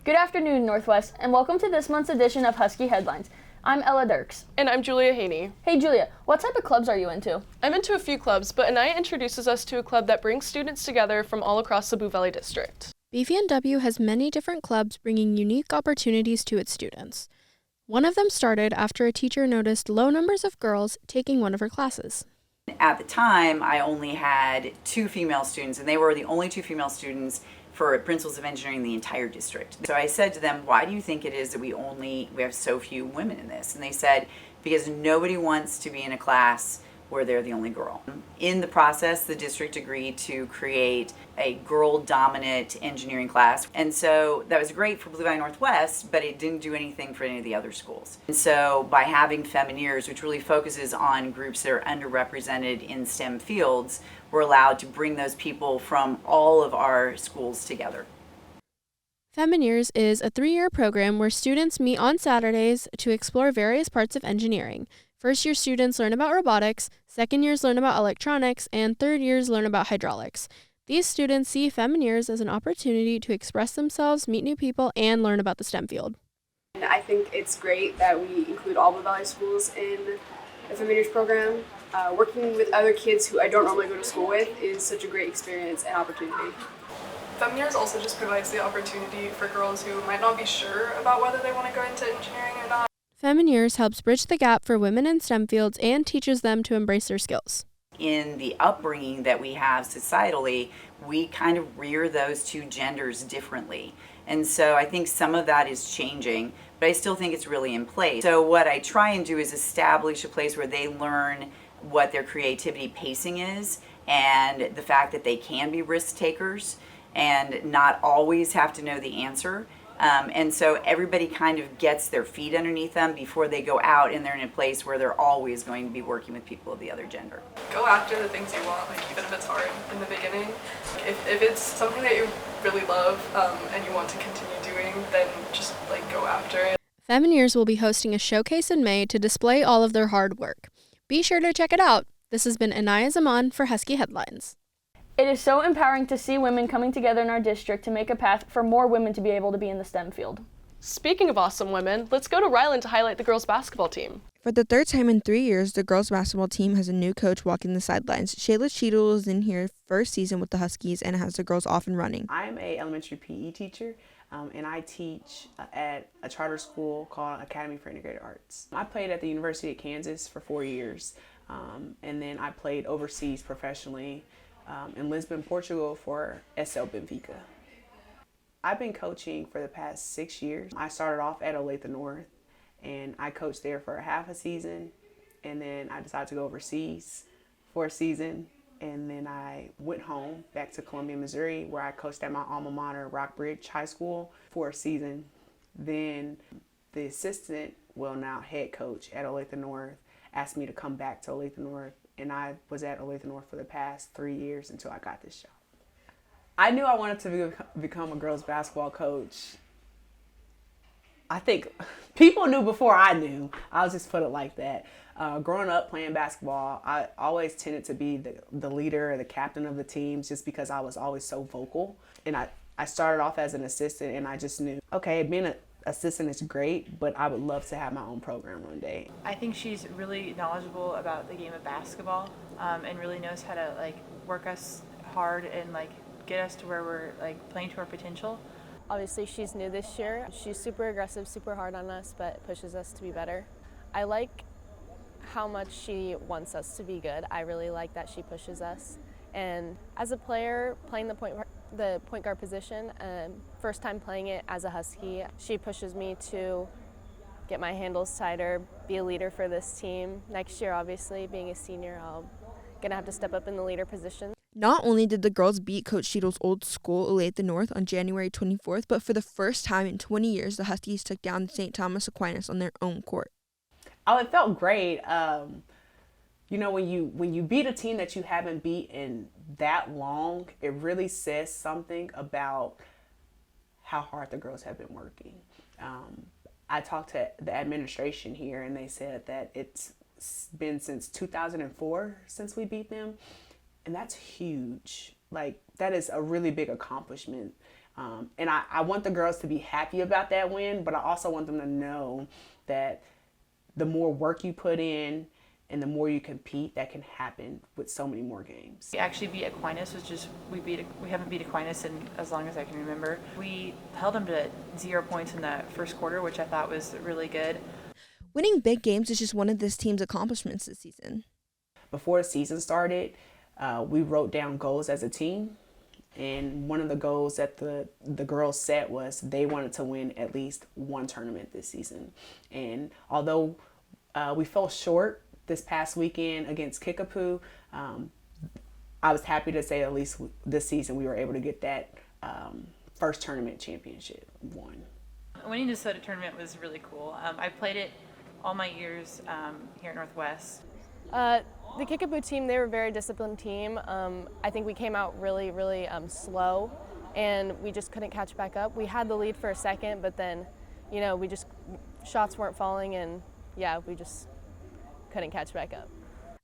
Good afternoon, Northwest, and welcome to this month's edition of Husky Headlines. I'm Ella Dirks. And I'm Julia Haney. Hey Julia, what type of clubs are you into? I'm into a few clubs, but Anaya introduces us to a club that brings students together from all across the Blue Valley District. BVNW has many different clubs bringing unique opportunities to its students. One of them started after a teacher noticed low numbers of girls taking one of her classes. At the time, I only had 2 female students, and they were the only 2 female students for Principles of Engineering in the entire district. So I said to them, why do you think it is that we have so few women in this? And they said, because nobody wants to be in a class where they're the only girl. In the process, the district agreed to create a girl-dominant engineering class. And so that was great for Blue Valley Northwest, but it didn't do anything for any of the other schools. And so by having Femineers, which really focuses on groups that are underrepresented in STEM fields, we're allowed to bring those people from all of our schools together. Femineers is a 3-year program where students meet on Saturdays to explore various parts of engineering. First-year students learn about robotics, second years learn about electronics, and third years learn about hydraulics. These students see Femineers as an opportunity to express themselves, meet new people, and learn about the STEM field. I think it's great that we include all Blue Valley schools in the Femineers program. Working with other kids who I don't normally go to school with is such a great experience and opportunity. Femineers also just provides the opportunity for girls who might not be sure about whether they want to go into engineering or not. Femineers helps bridge the gap for women in STEM fields and teaches them to embrace their skills. In the upbringing that we have societally, we kind of rear those 2 genders differently. And so I think some of that is changing, but I still think it's really in place. So what I try and do is establish a place where they learn what their creativity pacing is and the fact that they can be risk takers and not always have to know the answer. And so everybody kind of gets their feet underneath them before they go out and they're in a place where they're always going to be working with people of the other gender. Go after the things you want, like even if it's hard in the beginning. If it's something that you really love and you want to continue doing, then just go after it. Femineers will be hosting a showcase in May to display all of their hard work. Be sure to check it out. This has been Anaya Zaman for Husky Headlines. It is so empowering to see women coming together in our district to make a path for more women to be able to be in the STEM field. Speaking of awesome women, let's go to Ryland to highlight the girls' basketball team. For the 3rd time in 3 years, the girls' basketball team has a new coach walking the sidelines. Shayla Cheadle is in her first season with the Huskies and has the girls off and running. I'm a elementary PE teacher, and I teach at a charter school called Academy for Integrated Arts. I played at the University of Kansas for 4 years, and then I played overseas professionally in Lisbon, Portugal for SL Benfica. I've been coaching for the past 6 years. I started off at Olathe North and I coached there for half a season, and then I decided to go overseas for a season, and then I went home back to Columbia, Missouri, where I coached at my alma mater, Rockbridge High School, for a season. Then the assistant, now head coach at Olathe North, asked me to come back to Olathe North, and I was at Olathe North for the past 3 years until I got this job. I knew I wanted to become a girls basketball coach. I think people knew before I knew. I'll just put it like that. Growing up playing basketball, I always tended to be the leader or the captain of the teams just because I was always so vocal. And I started off as an assistant, and I just knew, okay, being an assistant is great, but I would love to have my own program one day. I think she's really knowledgeable about the game of basketball, and really knows how to work us hard and get us to where we're playing to our potential. Obviously she's new this year. She's super aggressive, super hard on us, but pushes us to be better. I like how much she wants us to be good. I really like that she pushes us. And as a player, playing the point guard position, first time playing it as a Husky, she pushes me to get my handles tighter, be a leader for this team. Next year, obviously, being a senior, I'm gonna have to step up in the leader position. Not only did the girls beat Coach Cheadle's old school, Olathe North, on January 24th, but for the first time in 20 years, the Huskies took down St. Thomas Aquinas on their own court. Oh, it felt great. When you beat a team that you haven't beat in that long, it really says something about how hard the girls have been working. I talked to the administration here, and they said that it's been since 2004 since we beat them. And that's huge. Like, that is a really big accomplishment. And I want the girls to be happy about that win, but I also want them to know that the more work you put in and the more you compete, that can happen with so many more games. We actually beat Aquinas, which is, we haven't beat Aquinas in as long as I can remember. We held them to 0 points in the first quarter, which I thought was really good. Winning big games is just one of this team's accomplishments this season. Before the season started, we wrote down goals as a team. And one of the goals that the girls set was they wanted to win at least one tournament this season. And although we fell short this past weekend against Kickapoo, I was happy to say at least this season we were able to get that first tournament championship won. Winning the soda tournament was really cool. I played it all my years here at Northwest. The Kickapoo team, they were a very disciplined team. I think we came out really, really slow, and we just couldn't catch back up. We had the lead for a second, but then, shots weren't falling, and we just couldn't catch back up.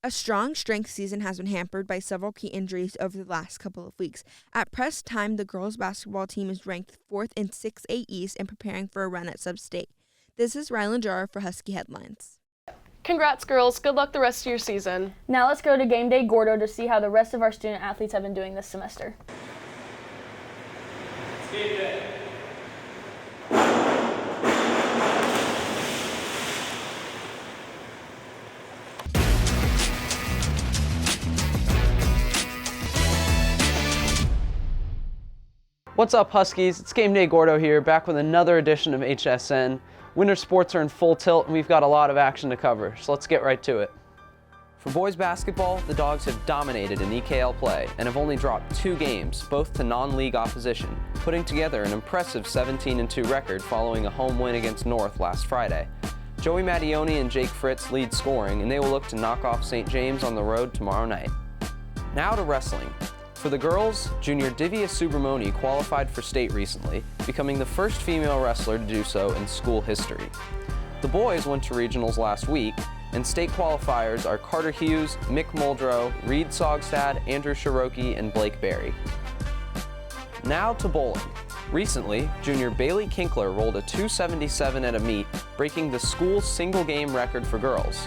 A strong strength season has been hampered by several key injuries over the last couple of weeks. At press time, the girls' basketball team is ranked 4th in 6A East and preparing for a run at Sub-State. This is Rylan Jarrah for Husky Headlines. Congrats, girls. Good luck the rest of your season. Now let's go to Game Day Gordo to see how the rest of our student athletes have been doing this semester. Game day. What's up, Huskies? It's Game Day Gordo here, back with another edition of HSN. Winter sports are in full tilt, and we've got a lot of action to cover, so let's get right to it. For boys basketball, the Dogs have dominated in EKL play and have only dropped 2 games, both to non-league opposition, putting together an impressive 17-2 record following a home win against North last Friday. Joey Mattioni and Jake Fritz lead scoring, and they will look to knock off St. James on the road tomorrow night. Now to wrestling. For the girls, junior Divya Subramoni qualified for state recently, becoming the first female wrestler to do so in school history. The boys went to regionals last week, and state qualifiers are Carter Hughes, Mick Muldrow, Reed Sogstad, Andrew Shiroki, and Blake Berry. Now to bowling. Recently, junior Bailey Kinkler rolled a 277 at a meet, breaking the school's single-game record for girls.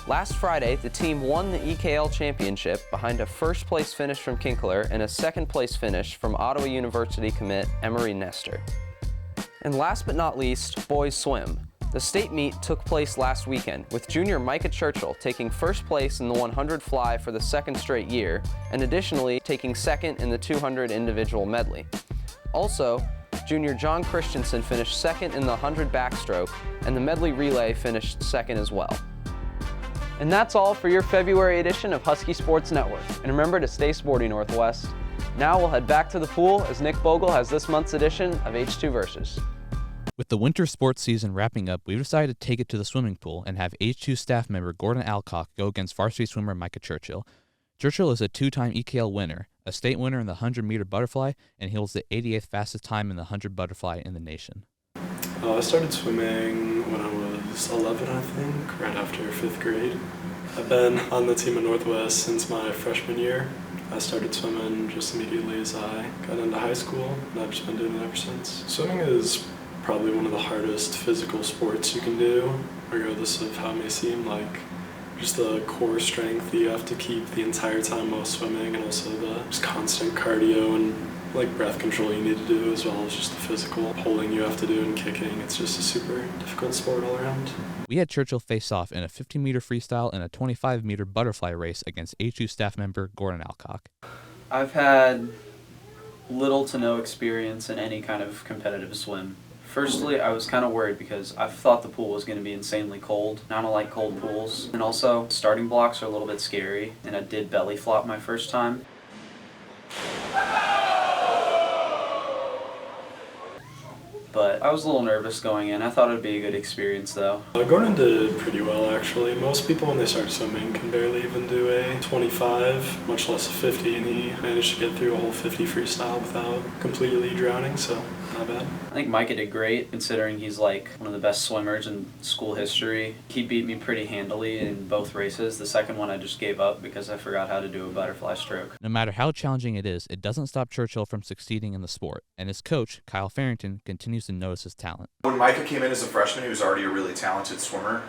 Last Friday, the team won the EKL championship behind a first-place finish from Kinkler and a second-place finish from Ottawa University commit Emery Nestor. And last but not least, boys swim. The state meet took place last weekend, with junior Micah Churchill taking first place in the 100 fly for the second straight year, and additionally taking second in the 200 individual medley. Also, junior John Christensen finished second in the 100 backstroke, and the medley relay finished second as well. And that's all for your February edition of Husky Sports Network. And remember to stay sporty, Northwest. Now we'll head back to the pool as Nick Bogle has this month's edition of H2 Versus. With the winter sports season wrapping up, we've decided to take it to the swimming pool and have H2 staff member Gordon Alcock go against varsity swimmer Micah Churchill. Churchill is a 2-time EKL winner, a state winner in the 100-meter butterfly, and he holds the 88th fastest time in the 100 butterfly in the nation. I started swimming when I was 11, I think, right after 5th grade. I've been on the team at Northwest since my freshman year. I started swimming just immediately as I got into high school, and I've just been doing it ever since. Swimming is probably one of the hardest physical sports you can do, regardless of how it may seem. Like, just the core strength that you have to keep the entire time while swimming, and also the just constant cardio and breath control you need to do, as well as just the physical pulling you have to do and kicking. It's just a super difficult sport all around. We had Churchill face off in a 15-meter freestyle and a 25-meter butterfly race against H2 staff member Gordon Alcock. I've had little to no experience in any kind of competitive swim. Firstly, I was kind of worried because I thought the pool was going to be insanely cold. I don't like cold pools. And also, starting blocks are a little bit scary, and I did belly flop my first time. But I was a little nervous going in. I thought it would be a good experience though. Gordon did pretty well actually. Most people when they start swimming can barely even do a 25, much less a 50, and he managed to get through a whole 50 freestyle without completely drowning, so not bad. I think Micah did great considering he's like one of the best swimmers in school history. He beat me pretty handily in both races. The second one I just gave up because I forgot how to do a butterfly stroke. No matter how challenging it is, it doesn't stop Churchill from succeeding in the sport, and his coach, Kyle Farrington, continues to notice his talent. When Micah came in as a freshman, he was already a really talented swimmer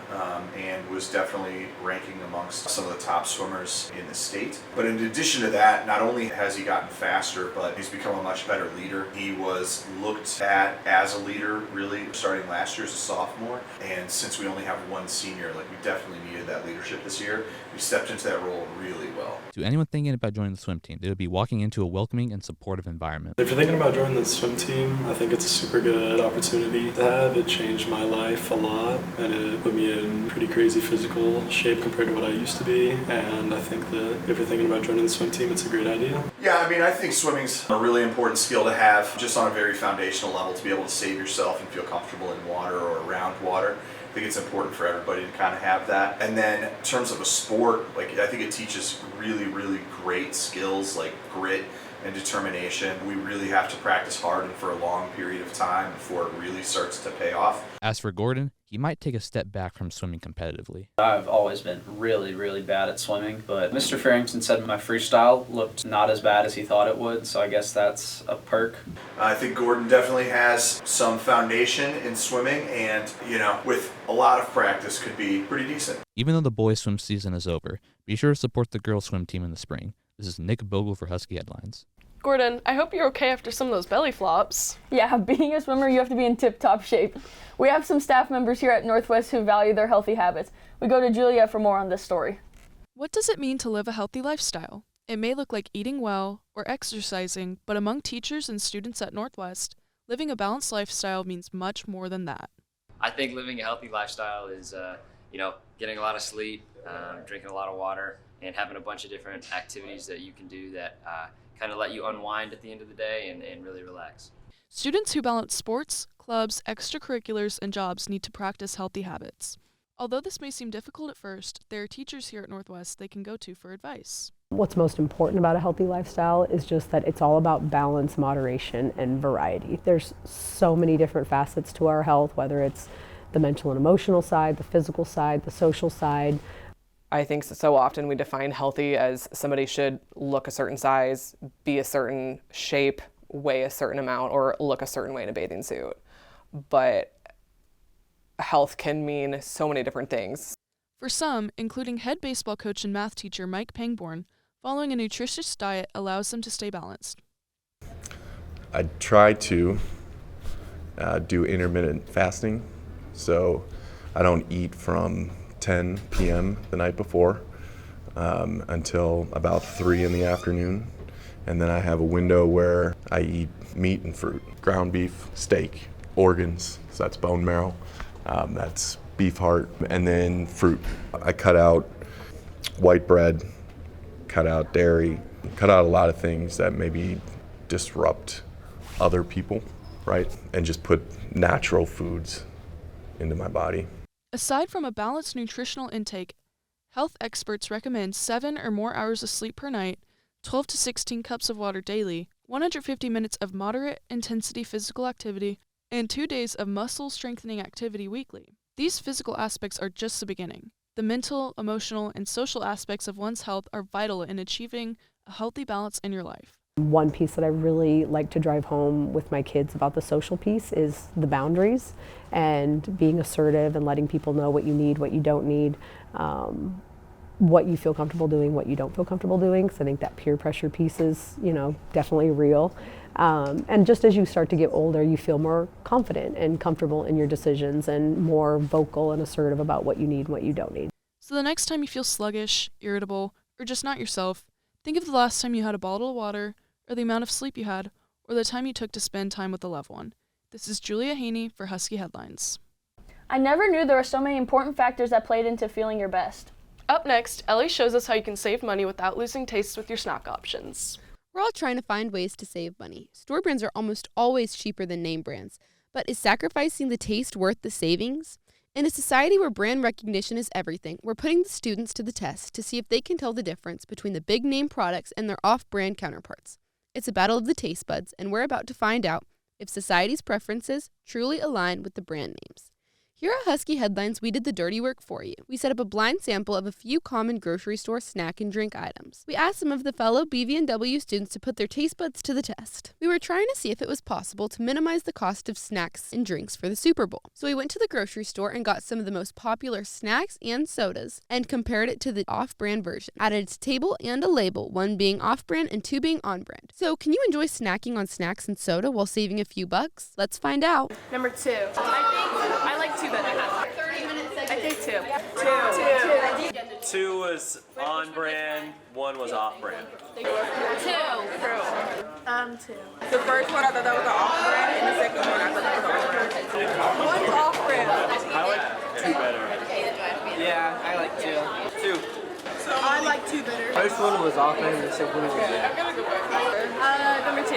and was definitely ranking amongst some of the top swimmers in the state. But in addition to that, not only has he gotten faster, but he's become a much better leader. He was looked at as a leader really starting last year as a sophomore, and since we only have one senior, like, we definitely needed that leadership this year. We stepped into that role really well. To anyone thinking about joining the swim team, they would be walking into a welcoming and supportive environment. If you're thinking about joining the swim team, I think it's a super good opportunity to have. It changed my life a lot, and it put me in pretty crazy physical shape compared to what I used to be, and I think that if you're thinking about joining the swim team, it's a great idea. Yeah, I mean, I think swimming's a really important skill to have just on a very foundational level, to be able to save yourself and feel comfortable in water or around water. I think it's important for everybody to kind of have that. And then in terms of a sport, like, I think it teaches really, really great skills like grit and determination. We really have to practice hard and for a long period of time before it really starts to pay off. As for Gordon, he might take a step back from swimming competitively. I've always been really, really bad at swimming, but Mr. Farrington said my freestyle looked not as bad as he thought it would, so I guess that's a perk. I think Gordon definitely has some foundation in swimming and, with a lot of practice could be pretty decent. Even though the boys' swim season is over, be sure to support the girls' swim team in the spring. This is Nick Bogle for Husky Headlines. Gordon, I hope you're okay after some of those belly flops. Yeah, being a swimmer, you have to be in tip-top shape. We have some staff members here at Northwest who value their healthy habits. We go to Julia for more on this story. What does it mean to live a healthy lifestyle? It may look like eating well or exercising, but among teachers and students at Northwest, living a balanced lifestyle means much more than that. I think living a healthy lifestyle is, getting a lot of sleep, drinking a lot of water, and having a bunch of different activities that you can do that kind of let you unwind at the end of the day and really relax. Students who balance sports, clubs, extracurriculars, and jobs need to practice healthy habits. Although this may seem difficult at first, there are teachers here at Northwest they can go to for advice. What's most important about a healthy lifestyle is just that it's all about balance, moderation, and variety. There's so many different facets to our health, whether it's the mental and emotional side, the physical side, the social side. I think so often we define healthy as somebody should look a certain size, be a certain shape, weigh a certain amount, or look a certain way in a bathing suit. But health can mean so many different things. For some, including head baseball coach and math teacher Mike Pangborn, following a nutritious diet allows them to stay balanced. I try to do intermittent fasting, so I don't eat from 10 p.m. the night before until about 3 in the afternoon. And then I have a window where I eat meat and fruit, ground beef, steak, organs, so that's bone marrow, that's beef heart, and then fruit. I cut out white bread, cut out dairy, cut out a lot of things that maybe disrupt other people, right? And just put natural foods into my body. Aside from a balanced nutritional intake, health experts recommend 7 or more hours of sleep per night, 12 to 16 cups of water daily, 150 minutes of moderate intensity physical activity, and 2 days of muscle strengthening activity weekly. These physical aspects are just the beginning. The mental, emotional, and social aspects of one's health are vital in achieving a healthy balance in your life. One piece that I really like to drive home with my kids about the social piece is the boundaries and being assertive and letting people know what you need, what you don't need, what you feel comfortable doing, what you don't feel comfortable doing. So I think that peer pressure piece is, definitely real. And just as you start to get older, you feel more confident and comfortable in your decisions and more vocal and assertive about what you need and what you don't need. So the next time you feel sluggish, irritable, or just not yourself, think of the last time you had a bottle of water, or the amount of sleep you had, or the time you took to spend time with a loved one. This is Julia Haney for Husky Headlines. I never knew there were so many important factors that played into feeling your best. Up next, Ellie shows us how you can save money without losing taste with your snack options. We're all trying to find ways to save money. Store brands are almost always cheaper than name brands. But is sacrificing the taste worth the savings? In a society where brand recognition is everything, we're putting the students to the test to see if they can tell the difference between the big name products and their off-brand counterparts. It's a battle of the taste buds, and we're about to find out if society's preferences truly align with the brand names. Here at Husky Headlines, we did the dirty work for you. We set up a blind sample of a few common grocery store snack and drink items. We asked some of the fellow BV&W students to put their taste buds to the test. We were trying to see if it was possible to minimize the cost of snacks and drinks for the Super Bowl. So we went to the grocery store and got some of the most popular snacks and sodas and compared it to the off-brand version. Added a table and a label, one being off-brand and two being on-brand. So can you enjoy snacking on snacks and soda while saving a few bucks? Let's find out. Number 2. I like 2 better. 30 minutes. I think 2. 2 was on brand, 1 was off brand. 2. 2. The first one I thought that was the off brand, and the second one I thought that was on brand. What's off brand? I like 2 better. Yeah, I like 2. 2. I like 2 better. First one was off brand, and the second one was good. Number 2.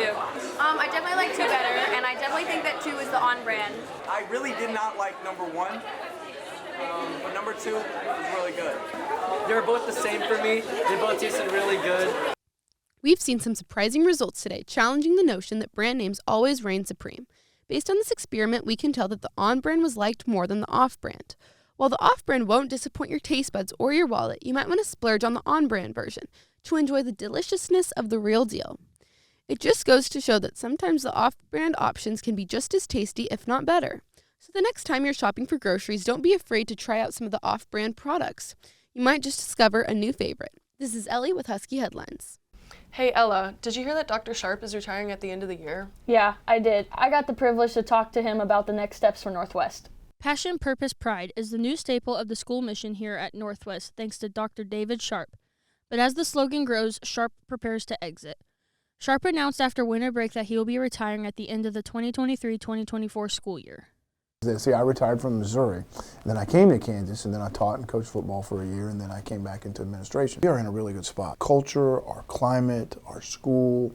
I definitely like 2 better, and I definitely think that 2 is the on brand. I really did not like number 1, but number 2 was really good. They were both the same for me. They both tasted really good. We've seen some surprising results today, challenging the notion that brand names always reign supreme. Based on this experiment, we can tell that the on-brand was liked more than the off-brand. While the off-brand won't disappoint your taste buds or your wallet, you might want to splurge on the on-brand version to enjoy the deliciousness of the real deal. It just goes to show that sometimes the off-brand options can be just as tasty, if not better. So the next time you're shopping for groceries, don't be afraid to try out some of the off-brand products. You might just discover a new favorite. This is Ellie with Husky Headlines. Hey Ella, did you hear that Dr. Sharp is retiring at the end of the year? Yeah, I did. I got the privilege to talk to him about the next steps for Northwest. Passion, Purpose, Pride is the new staple of the school mission here at Northwest thanks to Dr. David Sharp. But as the slogan grows, Sharp prepares to exit. Sharp announced after winter break that he will be retiring at the end of the 2023-2024 school year. See, I retired from Missouri, and then I came to Kansas, and then I taught and coached football for a year, and then I came back into administration. We are in a really good spot. Culture, our climate, our school,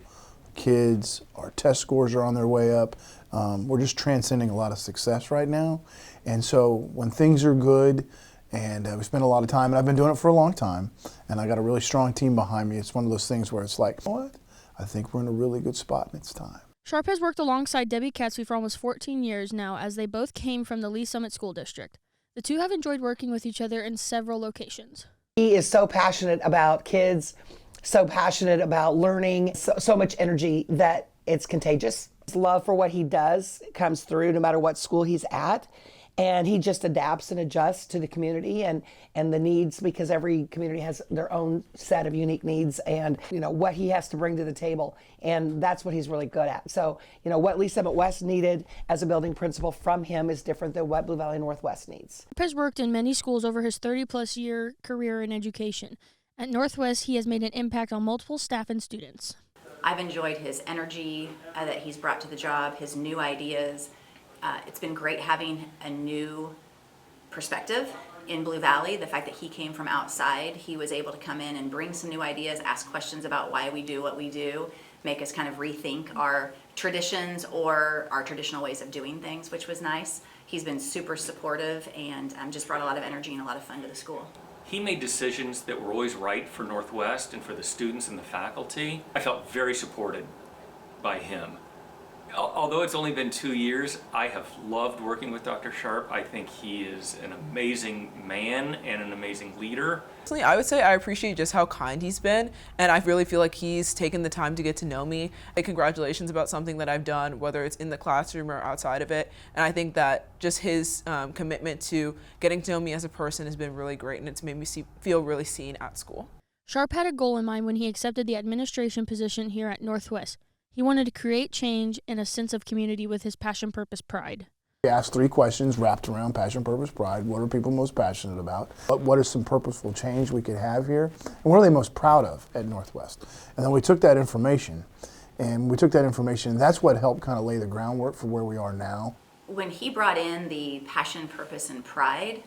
kids, our test scores are on their way up. We're just transcending a lot of success right now, and so when things are good, and we spend a lot of time, and I've been doing it for a long time, and I got a really strong team behind me. It's one of those things where it's like, what? I think we're in a really good spot, and it's time. Sharp has worked alongside Debbie Katzby for almost 14 years now, as they both came from the Lee Summit School District. The two have enjoyed working with each other in several locations. He is so passionate about kids, so passionate about learning, so much energy that it's contagious. His love for what he does comes through no matter what school he's at. And he just adapts and adjusts to the community and the needs, because every community has their own set of unique needs and, what he has to bring to the table. And that's what he's really good at. So, what Lee Summit West needed as a building principal from him is different than what Blue Valley Northwest needs. Sharp has worked in many schools over his 30-plus year career in education. At Northwest, he has made an impact on multiple staff and students. I've enjoyed his energy that he's brought to the job, his new ideas. It's been great having a new perspective in Blue Valley. The fact that he came from outside, he was able to come in and bring some new ideas, ask questions about why we do what we do, make us kind of rethink our traditions or our traditional ways of doing things, which was nice. He's been super supportive and just brought a lot of energy and a lot of fun to the school. He made decisions that were always right for Northwest and for the students and the faculty. I felt very supported by him. Although it's only been 2 years, I have loved working with Dr. Sharp. I think he is an amazing man and an amazing leader. Personally, I would say I appreciate just how kind he's been, and I really feel like he's taken the time to get to know me. Congratulations about something that I've done, whether it's in the classroom or outside of it, and I think that just his commitment to getting to know me as a person has been really great, and it's made me feel really seen at school. Sharp had a goal in mind when he accepted the administration position here at Northwest. He wanted to create change and a sense of community with his passion, purpose, pride. We asked 3 questions wrapped around passion, purpose, pride. What are people most passionate about? What is some purposeful change we could have here? And what are they most proud of at Northwest? And then we took that information, and that's what helped kind of lay the groundwork for where we are now. When he brought in the passion, purpose, and pride,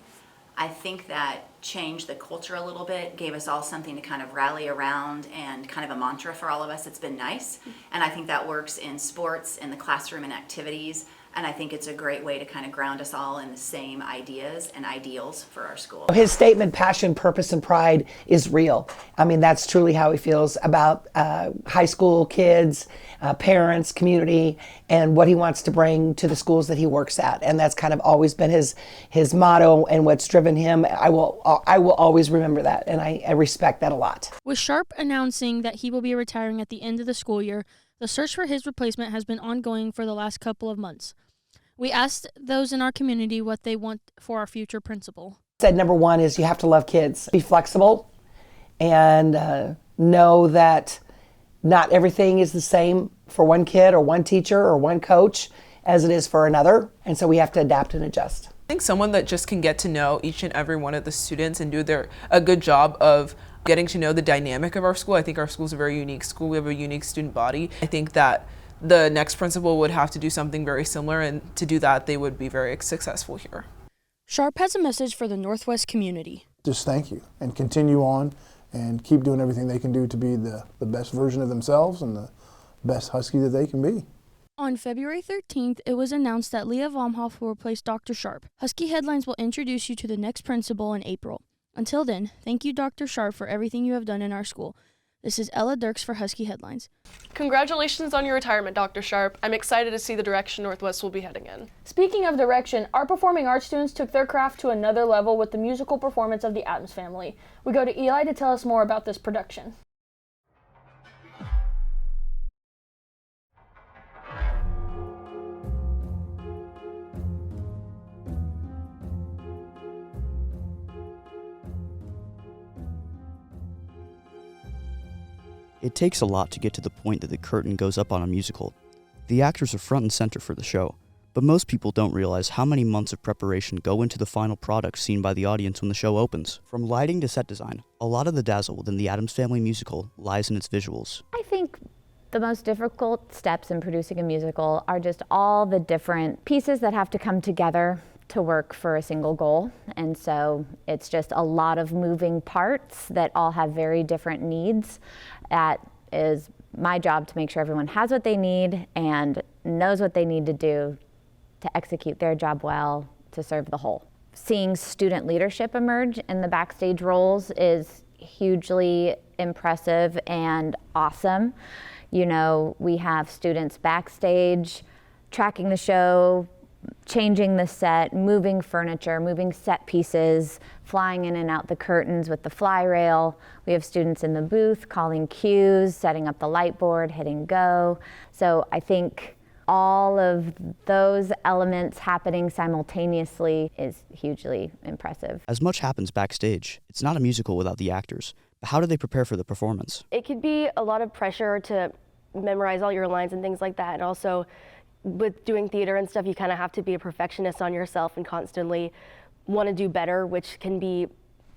I think that changed the culture a little bit, gave us all something to kind of rally around and kind of a mantra for all of us. It's been nice. And I think that works in sports, in the classroom and activities. And I think it's a great way to kind of ground us all in the same ideas and ideals for our school. His statement, passion, purpose, and pride is real. I mean, that's truly how he feels about high school kids, parents, community, and what he wants to bring to the schools that he works at. And that's kind of always been his motto and what's driven him. I will always remember that, and I respect that a lot. With Sharp announcing that he will be retiring at the end of the school year, the search for his replacement has been ongoing for the last couple of months. We asked those in our community what they want for our future principal. Said number one is you have to love kids. Be flexible and know that not everything is the same for one kid or one teacher or one coach as it is for another. And so we have to adapt and adjust. I think someone that just can get to know each and every one of the students and do a good job of getting to know the dynamic of our school. I think our school is a very unique school. We have a unique student body. I think that the next principal would have to do something very similar, and to do that, they would be very successful here. Sharp has a message for the Northwest community. Just thank you and continue on and keep doing everything they can do to be the best version of themselves and the best Husky that they can be. On February 13th, it was announced that Leah Vomhoff will replace Dr. Sharp. Husky Headlines will introduce you to the next principal in April. Until then, thank you, Dr. Sharp, for everything you have done in our school. This is Ella Dirks for Husky Headlines. Congratulations on your retirement, Dr. Sharp. I'm excited to see the direction Northwest will be heading in. Speaking of direction, our performing arts students took their craft to another level with the musical performance of The Addams Family. We go to Eli to tell us more about this production. It takes a lot to get to the point that the curtain goes up on a musical. The actors are front and center for the show, but most people don't realize how many months of preparation go into the final product seen by the audience when the show opens. From lighting to set design, a lot of the dazzle within the Addams Family musical lies in its visuals. I think the most difficult steps in producing a musical are just all the different pieces that have to come together to work for a single goal. And so it's just a lot of moving parts that all have very different needs. That is my job to make sure everyone has what they need and knows what they need to do to execute their job well to serve the whole. Seeing student leadership emerge in the backstage roles is hugely impressive and awesome. You know, we have students backstage tracking the show, changing the set, moving furniture, moving set pieces, flying in and out the curtains with the fly rail. We have students in the booth calling cues, setting up the light board, hitting go. So I think all of those elements happening simultaneously is hugely impressive. As much happens backstage, it's not a musical without the actors. But how do they prepare for the performance? It could be a lot of pressure to memorize all your lines and things like that, and also with doing theater and stuff, you kind of have to be a perfectionist on yourself and constantly want to do better, which can be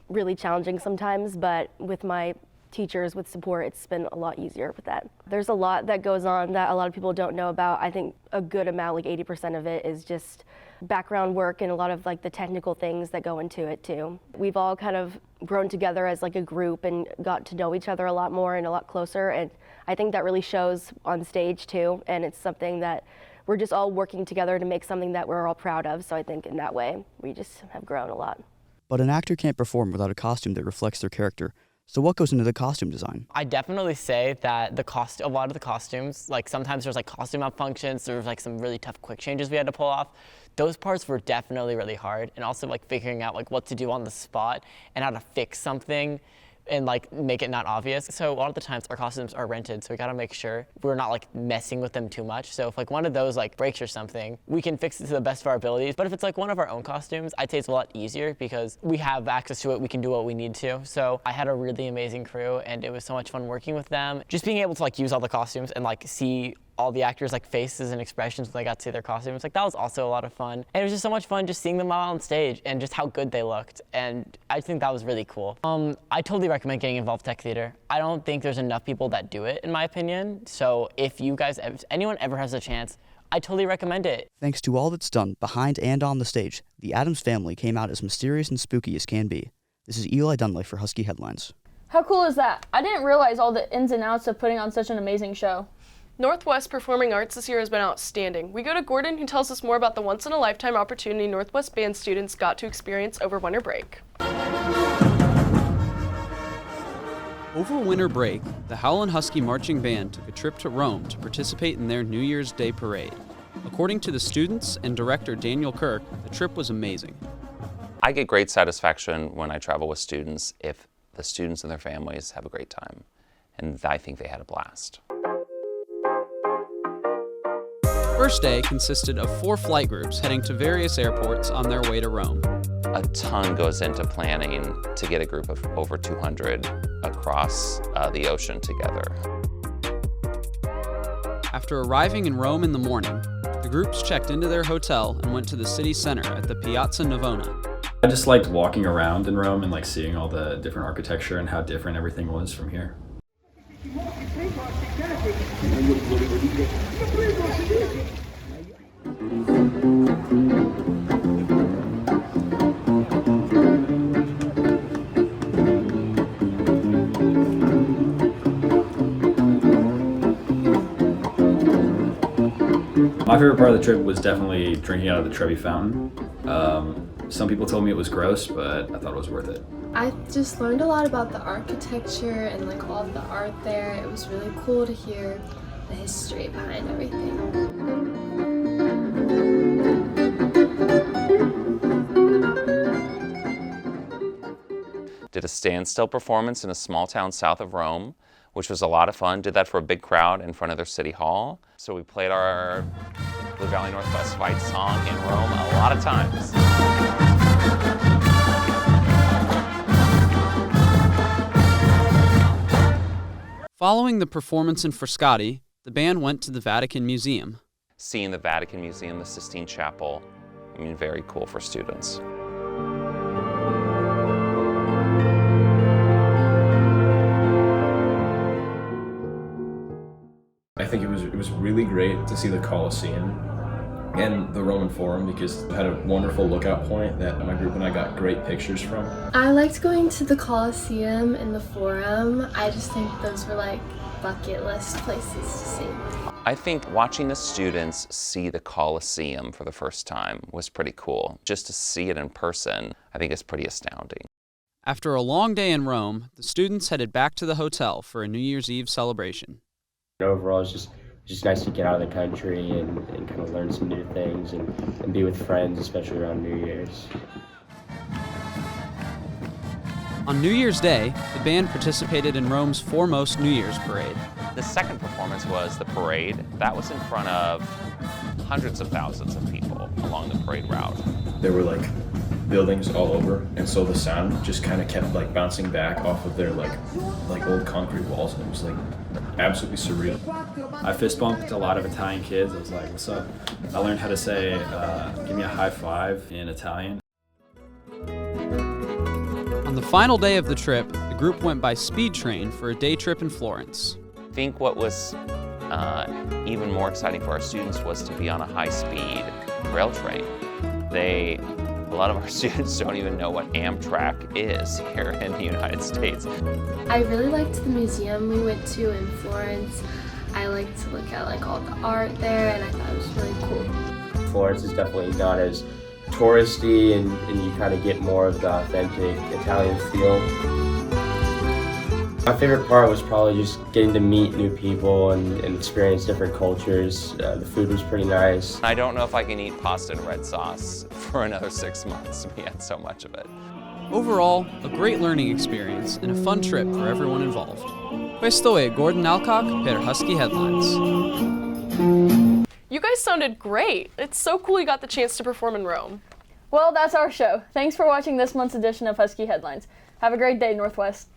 really challenging sometimes, but with my teachers, with support, it's been a lot easier with that. There's a lot that goes on that a lot of people don't know about. I think a good amount, like 80% of it, is just background work and a lot of like the technical things that go into it too. We've all kind of grown together as like a group and got to know each other a lot more and a lot closer, and I think that really shows on stage too, and it's something that we're just all working together to make something that we're all proud of. So I think in that way, we just have grown a lot. But an actor can't perform without a costume that reflects their character. So what goes into the costume design? I definitely say that a lot of the costumes, like sometimes there's like costume malfunctions, there's like some really tough quick changes we had to pull off. Those parts were definitely really hard, and also like figuring out like what to do on the spot and how to fix something and like make it not obvious. So a lot of the times our costumes are rented, so we gotta make sure we're not like messing with them too much. So if like one of those like breaks or something, we can fix it to the best of our abilities. But if it's like one of our own costumes, I'd say it's a lot easier because we have access to it, we can do what we need to. So I had a really amazing crew and it was so much fun working with them. Just being able to like use all the costumes and like see all the actors' like faces and expressions when they got to see their costumes. Like that was also a lot of fun. And it was just so much fun just seeing them all on stage and just how good they looked. And I think that was really cool. I totally recommend getting involved with tech theater. I don't think there's enough people that do it, in my opinion. So if anyone ever has a chance, I totally recommend it. Thanks to all that's done behind and on the stage, the Addams Family came out as mysterious and spooky as can be. This is Eli Dunley for Husky Headlines. How cool is that? I didn't realize all the ins and outs of putting on such an amazing show. Northwest Performing Arts this year has been outstanding. We go to Gordon, who tells us more about the once-in-a-lifetime opportunity Northwest band students got to experience over winter break. Over winter break, the Howlin' Husky Marching Band took a trip to Rome to participate in their New Year's Day parade. According to the students and director Daniel Kirk, the trip was amazing. I get great satisfaction when I travel with students if the students and their families have a great time, and I think they had a blast. First day consisted of 4 flight groups heading to various airports on their way to Rome. A ton goes into planning to get a group of over 200 across the ocean together. After arriving in Rome in the morning, the groups checked into their hotel and went to the city center at the Piazza Navona. I just liked walking around in Rome and seeing all the different architecture and how different everything was from here. My favorite part of the trip was definitely drinking out of the Trevi Fountain. Some people told me it was gross, but I thought it was worth it. I just learned a lot about the architecture and all of the art there. It was really cool to hear the history behind everything. Did a standstill performance in a small town south of Rome, which was a lot of fun. Did that for a big crowd in front of their city hall. So we played our Blue Valley Northwest fight song in Rome a lot of times. Following the performance in Frascati, the band went to the Vatican Museum. Seeing the Vatican Museum, the Sistine Chapel, very cool for students. I think it was really great to see the Colosseum and the Roman Forum because it had a wonderful lookout point that my group and I got great pictures from. I liked going to the Colosseum and the Forum. I just think those were bucket list places to see. I think watching the students see the Colosseum for the first time was pretty cool. Just to see it in person, I think is pretty astounding. After a long day in Rome, the students headed back to the hotel for a New Year's Eve celebration. Overall, it's just nice to get out of the country and kind of learn some new things and be with friends, especially around New Year's. On New Year's Day, the band participated in Rome's foremost New Year's parade. The second performance was the parade. That was in front of hundreds of thousands of people along the parade route. There were buildings all over, and so the sound just kind of kept bouncing back off of their old concrete walls, and it was absolutely surreal. I fist bumped a lot of Italian kids. I was like, "What's up?" I learned how to say, "Give me a high five" in Italian. On the final day of the trip, the group went by speed train for a day trip in Florence. I think what was even more exciting for our students was to be on a high-speed rail train. A lot of our students don't even know what Amtrak is here in the United States. I really liked the museum we went to in Florence. I liked to look at all the art there, and I thought it was really cool. Florence is definitely not as touristy, and you kind of get more of the authentic Italian feel. My favorite part was probably just getting to meet new people and experience different cultures. The food was pretty nice. I don't know if I can eat pasta and red sauce for another 6 months. We had so much of it. Overall, a great learning experience and a fun trip for everyone involved. Questo è Gordon Alcock per Husky Headlines. You guys sounded great. It's so cool you got the chance to perform in Rome. Well, that's our show. Thanks for watching this month's edition of Husky Headlines. Have a great day, Northwest.